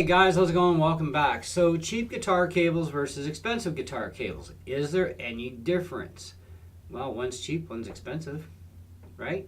Hey guys, how's it going? Welcome back. So, cheap guitar cables versus expensive guitar cables. Is there any difference? Well, one's cheap, one's expensive, right?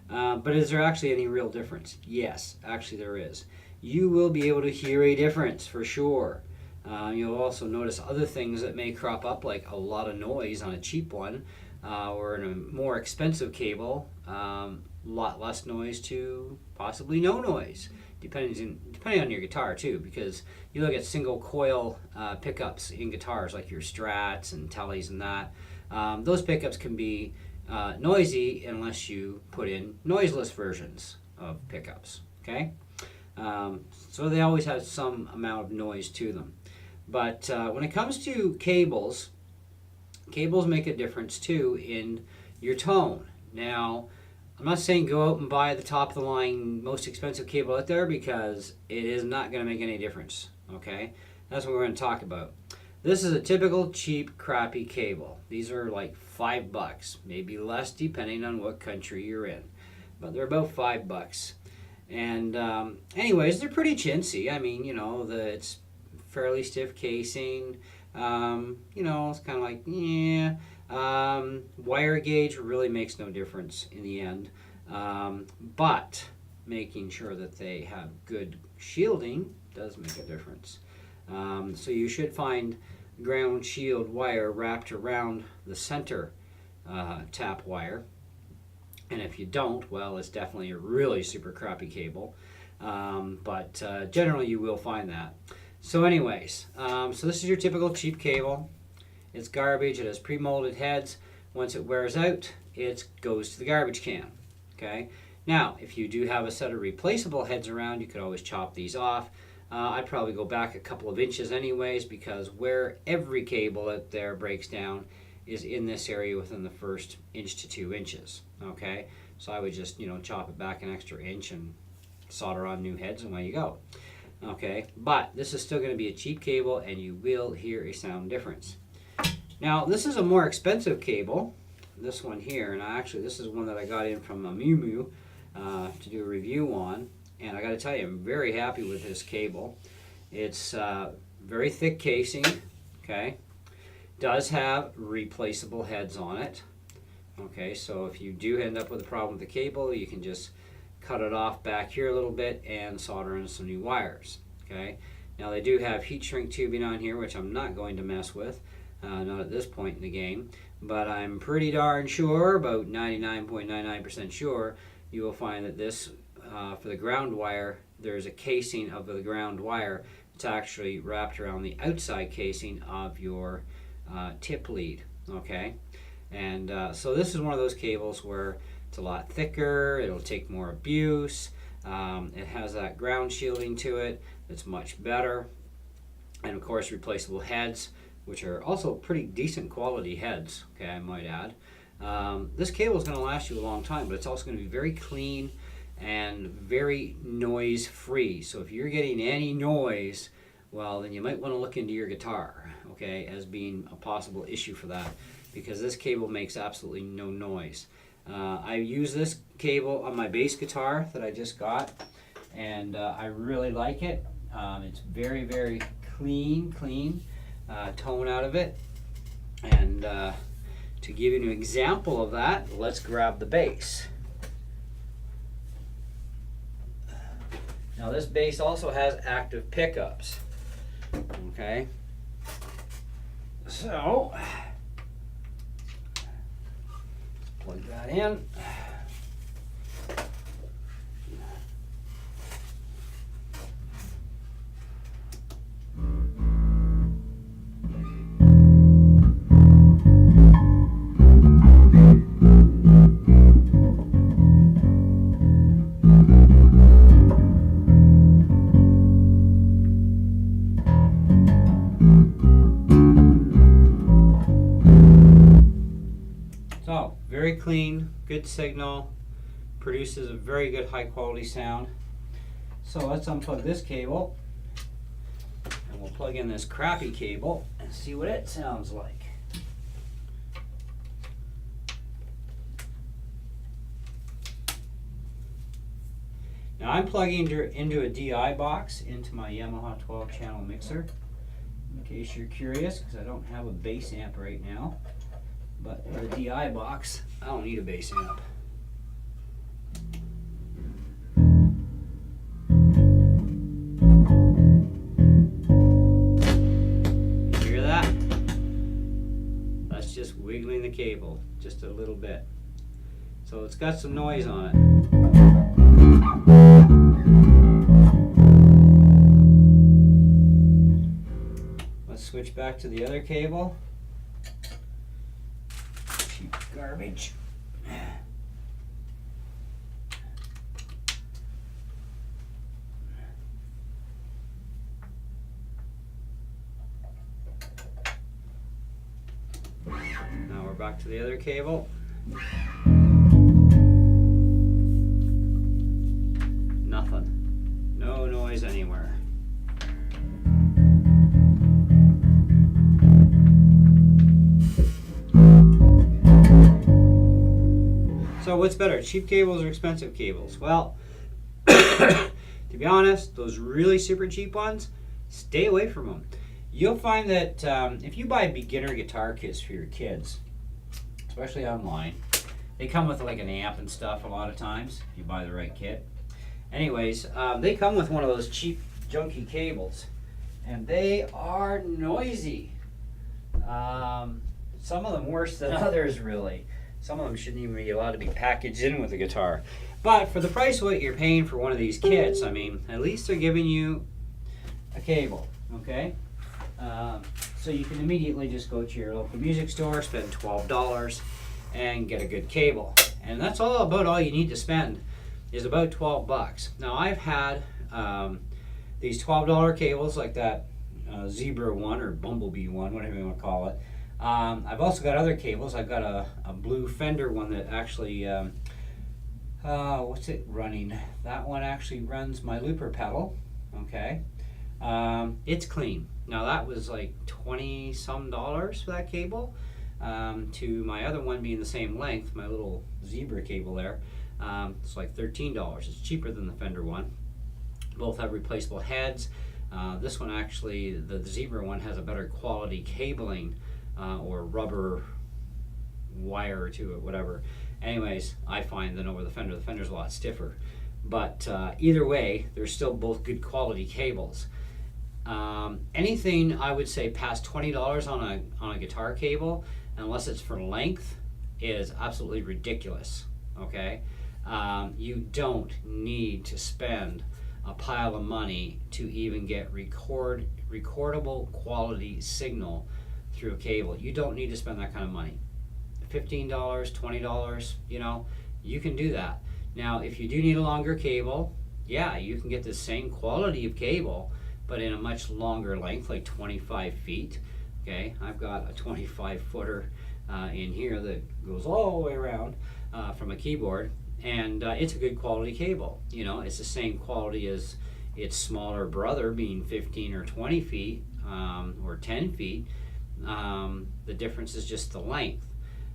But is there actually any real difference? Yes, actually there is. You will be able to hear a difference for sure. You'll also notice other things that may crop up, like a lot of noise on a cheap one, or in a more expensive cable, a lot less noise to possibly no noise, depending on your guitar too. Because you look at single coil pickups in guitars, like your Strats and Tellies and that, those pickups can be noisy unless you put in noiseless versions of pickups. Okay, so they always have some amount of noise to them. But when it comes to cables, cables make a difference too in your tone. Now, I'm not saying go out and buy the top of the line most expensive cable out there, because it is not going to make any difference. Okay, that's what we're going to talk about. This is a typical cheap crappy cable. These are like $5, maybe less depending on what country you're in, but they're about $5. And anyways, they're pretty chintzy. I mean, it's fairly stiff casing. It's kind of like, yeah. Wire gauge really makes no difference in the end, but making sure that they have good shielding does make a difference. So you should find ground shield wire wrapped around the center tap wire, and if you don't, well, it's definitely a really super crappy cable, but generally you will find that. So anyways, so this is your typical cheap cable. It's garbage. It has pre-molded heads. Once it wears out, it goes to the garbage can. Okay. Now, if you do have a set of replaceable heads around, you could always chop these off. I'd probably go back a couple of inches anyways, because where every cable out there breaks down is in this area within the first inch to 2 inches. Okay. So I would just, chop it back an extra inch and solder on new heads, and away you go. Okay. But this is still going to be a cheap cable, and you will hear a sound difference. Now, this is a more expensive cable, this one here, and this is one that I got in from Miu to do a review on, and I got to tell you, I'm very happy with this cable. It's very thick casing, okay, does have replaceable heads on it, okay, so if you do end up with a problem with the cable, you can just cut it off back here a little bit and solder in some new wires, okay. Now, they do have heat shrink tubing on here, which I'm not going to mess with. Not at this point in the game, but I'm pretty darn sure, about 99.99% sure, you will find that this, for the ground wire, there's a casing of the ground wire that's actually wrapped around the outside casing of your tip lead, okay? And so this is one of those cables where it's a lot thicker, it'll take more abuse, it has that ground shielding to it that's much better, and of course replaceable heads, which are also pretty decent quality heads, okay, I might add. This cable is going to last you a long time, but it's also going to be very clean and very noise free. So if you're getting any noise, well, then you might want to look into your guitar, okay, as being a possible issue for that, because this cable makes absolutely no noise. I use this cable on my bass guitar that I just got, and I really like it. It's very, very clean tone out of it. And to give you an example of that, let's grab the bass. Now, this bass also has active pickups, okay, so plug that in. So, very clean, good signal, produces a very good high quality sound. So let's unplug this cable, and we'll plug in this crappy cable and see what it sounds like. Now I'm plugging into a DI box into my Yamaha 12 channel mixer, in case you're curious, because I don't have a bass amp right now. But with a DI box, I don't need a bass amp. You hear that? That's just wiggling the cable just a little bit. So it's got some noise on it. Let's switch back to the other cable. Cheap garbage. Now we're back to the other cable. Nothing. No noise anywhere. So what's better, cheap cables or expensive cables? Well, to be honest, those really super cheap ones, stay away from them. You'll find that if you buy beginner guitar kits for your kids, especially online, they come with like an amp and stuff a lot of times, if you buy the right kit. Anyways, they come with one of those cheap junky cables, and they are noisy. Some of them worse than others, really. Some of them shouldn't even be allowed to be packaged in with a guitar. But for the price of what you're paying for one of these kits, I mean, at least they're giving you a cable, okay? So you can immediately just go to your local music store, spend $12, and get a good cable. And that's about all you need to spend, is about 12 bucks. Now I've had these $12 cables like that Zebra one or Bumblebee one, whatever you want to call it. I've also got other cables. I've got a blue Fender one that actually, what's it running? That one actually runs my looper pedal, okay? It's clean. Now that was like $20 some for that cable. To my other one being the same length, my little Zebra cable there, it's like $13. It's cheaper than the Fender one. Both have replaceable heads. This one actually, the Zebra one, has a better quality cabling or rubber wire to it, whatever. Anyways, I find that over the Fender's a lot stiffer. But either way, they're still both good quality cables. Anything I would say past $20 on a guitar cable, unless it's for length, is absolutely ridiculous. Okay, you don't need to spend a pile of money to even get recordable quality signal through a cable. You don't need to spend that kind of money. $15, $20, you know, you can do that. Now, if you do need a longer cable, yeah, you can get the same quality of cable, but in a much longer length, like 25 feet. Okay, I've got a 25 footer in here that goes all the way around from a keyboard, and it's a good quality cable. You know, it's the same quality as its smaller brother, being 15 or 20 feet or 10 feet. The difference is just the length.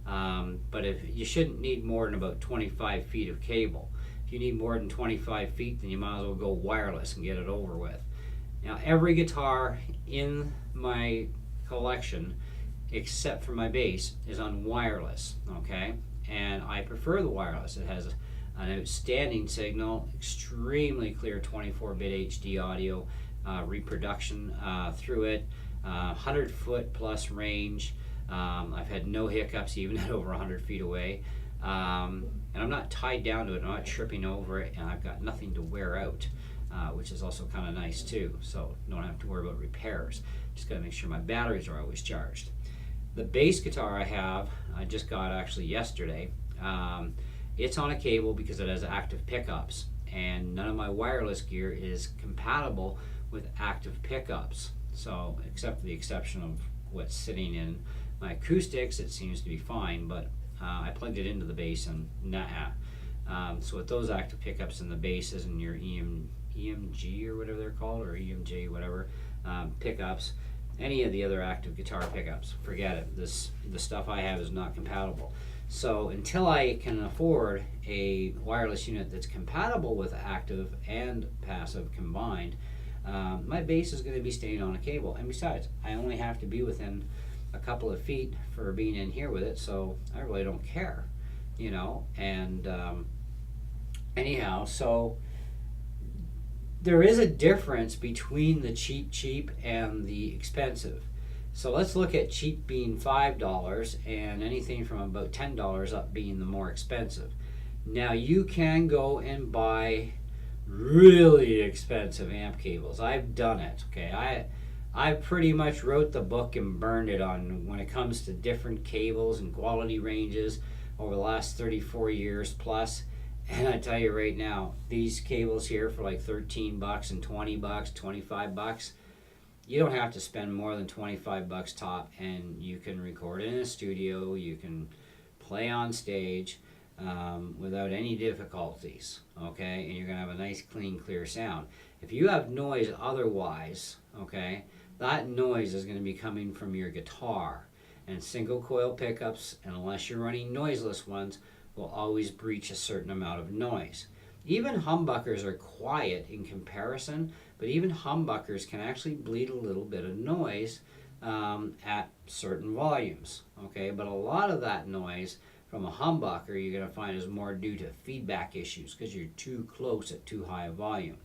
But if you shouldn't need more than about 25 feet of cable. If you need more than 25 feet, then you might as well go wireless and get it over with. Now, every guitar in my collection, except for my bass, is on wireless, okay? And I prefer the wireless. It has an outstanding signal, extremely clear 24-bit HD audio reproduction through it, 100-foot plus range. I've had no hiccups even at over 100 feet away. And I'm not tied down to it, I'm not tripping over it, and I've got nothing to wear out, which is also kind of nice too. So don't have to worry about repairs. Just gotta make sure my batteries are always charged. The bass guitar I just got actually yesterday. It's on a cable because it has active pickups, and none of my wireless gear is compatible with active pickups. So, except for the exception of what's sitting in my acoustics, it seems to be fine, but I plugged it into the bass and so with those active pickups in the basses and your EMG or whatever they're called, or EMJ, whatever, pickups, any of the other active guitar pickups, forget it. The stuff I have is not compatible. So until I can afford a wireless unit that's compatible with active and passive combined, my base is going to be staying on a cable. And besides, I only have to be within a couple of feet for being in here with it, so I really don't care, you know. And anyhow, so there is a difference between the cheap and the expensive. So let's look at cheap being $5 and anything from about $10 up being the more expensive. Now you can go and buy really expensive amp cables. I've done it. Okay, I pretty much wrote the book and burned it on when it comes to different cables and quality ranges over the last 34 years plus. And I tell you right now, these cables here for like 13 bucks and 20 bucks, 25 bucks, you don't have to spend more than 25 bucks top, and you can record in a studio, you can play on stage without any difficulties, okay? And you're gonna have a nice, clean, clear sound. If you have noise otherwise, okay, that noise is gonna be coming from your guitar. And single coil pickups, and unless you're running noiseless ones, will always breach a certain amount of noise. Even humbuckers are quiet in comparison, but even humbuckers can actually bleed a little bit of noise at certain volumes, okay? But a lot of that noise from a humbucker you're going to find is more due to feedback issues because you're too close at too high a volume.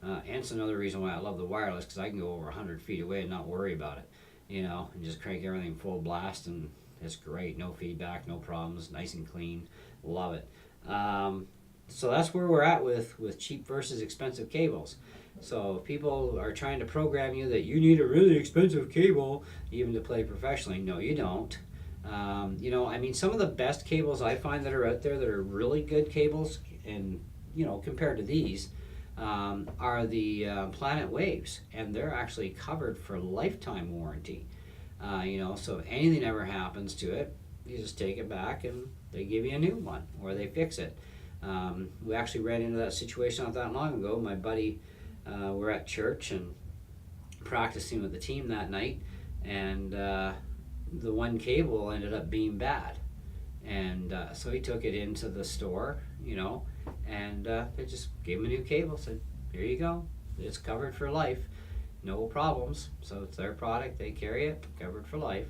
And it's another reason why I love the wireless, because I can go over 100 feet away and not worry about it, you know, and just crank everything full blast, and it's great. No feedback, no problems, nice and clean. Love it. So that's where we're at with cheap versus expensive cables. So if people are trying to program you that you need a really expensive cable even to play professionally, no, you don't. You know, I mean, some of the best cables I find that are out there that are really good cables, and you know, compared to these, are the Planet Waves, and they're actually covered for lifetime warranty. You know, so if anything ever happens to it, you just take it back and they give you a new one, or they fix it. We actually ran into that situation not that long ago. My buddy, we're at church and practicing with the team that night, and the one cable ended up being bad. And so he took it into the store, you know, and they just gave him a new cable, said, here you go, it's covered for life, no problems. So it's their product, they carry it, covered for life.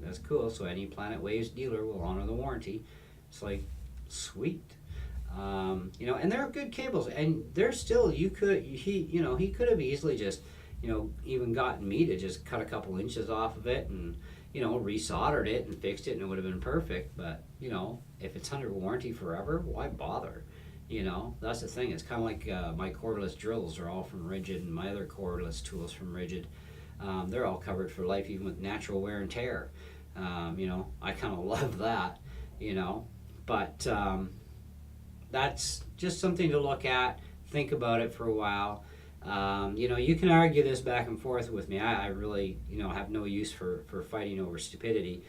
That's cool. So any Planet Waves dealer will honor the warranty. It's like, sweet. You know, and they're good cables, and they're still, he could have easily just, you know, even gotten me to just cut a couple inches off of it and, you know, resoldered it and fixed it, and it would have been perfect. But, you know, if it's under warranty forever, why bother? You know, that's the thing. It's kind of like my cordless drills are all from Ridgid, and my other cordless tools from Ridgid. They're all covered for life, even with natural wear and tear. You know, I kind of love that, you know, but that's just something to look at. Think about it for a while. You know, you can argue this back and forth with me. I really, you know, have no use for fighting over stupidity.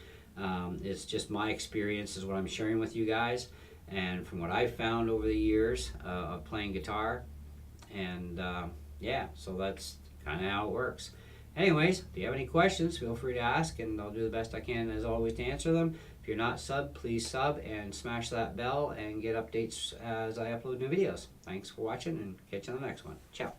It's just my experience is what I'm sharing with you guys, and from what I've found over the years of playing guitar. And yeah, so that's kind of how it works. Anyways, if you have any questions, feel free to ask, and I'll do the best I can, as always, to answer them. If you're not subbed, please sub and smash that bell and get updates as I upload new videos. Thanks for watching, and catch you on the next one. Ciao.